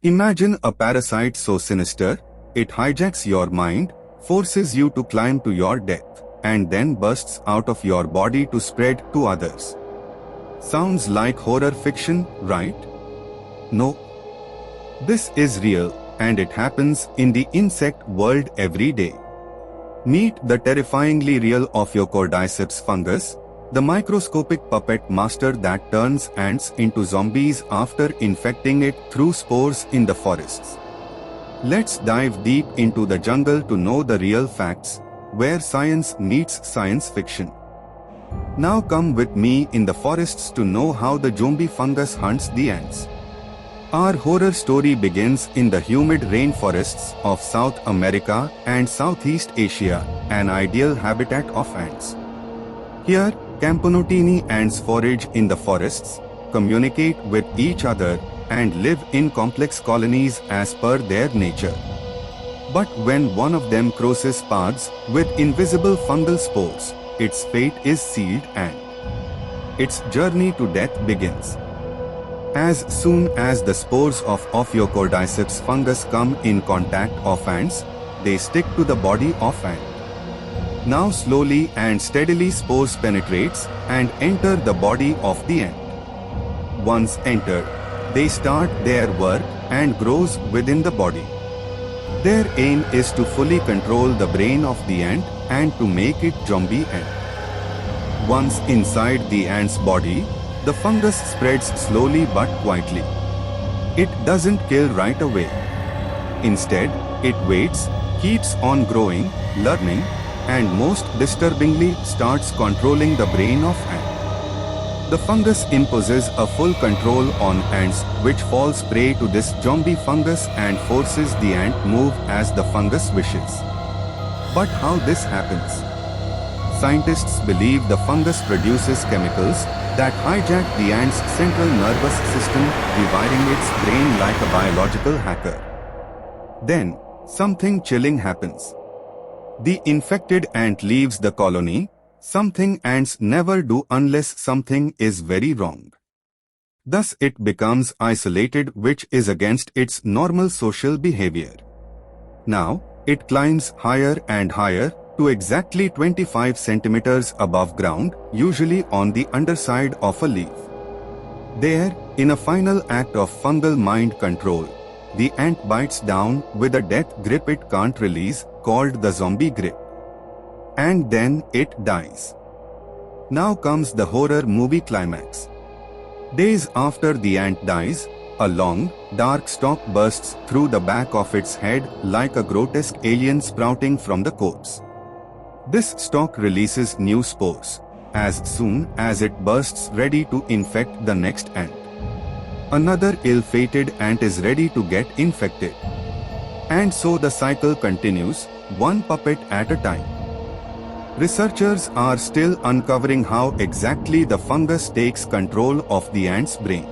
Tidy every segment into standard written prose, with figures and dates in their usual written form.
Imagine a parasite so sinister, it hijacks your mind, forces you to climb to your death, and then bursts out of your body to spread to others. Sounds like horror fiction, right? No. This is real, and it happens in the insect world every day. Meet the terrifyingly real Ophiocordyceps fungus, the microscopic puppet master that turns ants into zombies after infecting it through spores in the forests. Let's dive deep into the jungle to know the real facts, where science meets science fiction. Now come with me in the forests to know how the zombie fungus hunts the ants. Our horror story begins in the humid rainforests of South America and Southeast Asia, an ideal habitat of ants. Here, Campanotini ants forage in the forests, communicate with each other, and live in complex colonies as per their nature. But when one of them crosses paths with invisible fungal spores, its fate is sealed and its journey to death begins. As soon as the spores of Ophiocordyceps fungus come in contact of ants, they stick to the body of ant. Now slowly and steadily spores penetrates and enter the body of the ant. Once entered, they start their work and grows within the body. Their aim is to fully control the brain of the ant and to make it zombie ant. Once inside the ant's body, the fungus spreads slowly but quietly. It doesn't kill right away. Instead, it waits, keeps on growing, learning, and most disturbingly starts controlling the brain of ant. The fungus imposes a full control on ants, which falls prey to this zombie fungus and forces the ant move as the fungus wishes. But how this happens? Scientists believe the fungus produces chemicals that hijack the ant's central nervous system, rewiring its brain like a biological hacker. Then, something chilling happens. The infected ant leaves the colony, something ants never do unless something is very wrong. Thus it becomes isolated, which is against its normal social behavior. Now, it climbs higher and higher, to exactly 25 centimeters above ground, usually on the underside of a leaf. There, in a final act of fungal mind control, the ant bites down with a death grip it can't release, called the zombie grip. And then it dies. Now comes the horror movie climax. Days after the ant dies, a long, dark stalk bursts through the back of its head like a grotesque alien sprouting from the corpse. This stalk releases new spores, as soon as it bursts ready to infect the next ant. Another ill-fated ant is ready to get infected. And so the cycle continues, one puppet at a time. Researchers are still uncovering how exactly the fungus takes control of the ant's brain.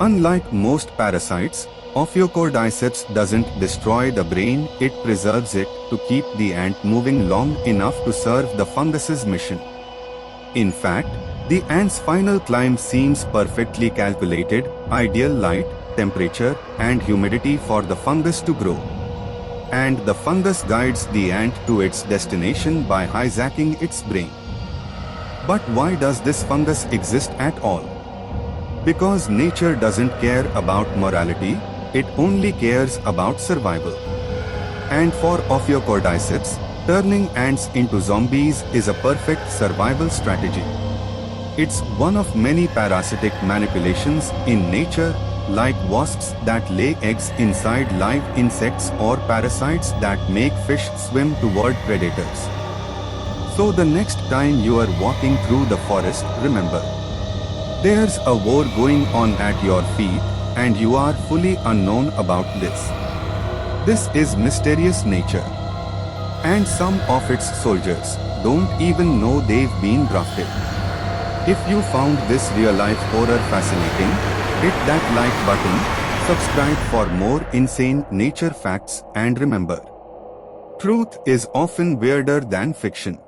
Unlike most parasites, Ophiocordyceps doesn't destroy the brain, it preserves it to keep the ant moving long enough to serve the fungus's mission. In fact, the ant's final climb seems perfectly calculated, ideal light, temperature, and humidity for the fungus to grow. And the fungus guides the ant to its destination by hijacking its brain. But why does this fungus exist at all? Because nature doesn't care about morality, it only cares about survival. And for Ophiocordyceps, turning ants into zombies is a perfect survival strategy. It's one of many parasitic manipulations in nature, like wasps that lay eggs inside live insects or parasites that make fish swim toward predators. So the next time you are walking through the forest, remember, there's a war going on at your feet, and you are fully unknown about this. This is mysterious nature. And some of its soldiers don't even know they've been drafted. If you found this real-life horror fascinating, hit that like button, subscribe for more insane nature facts, and remember, truth is often weirder than fiction.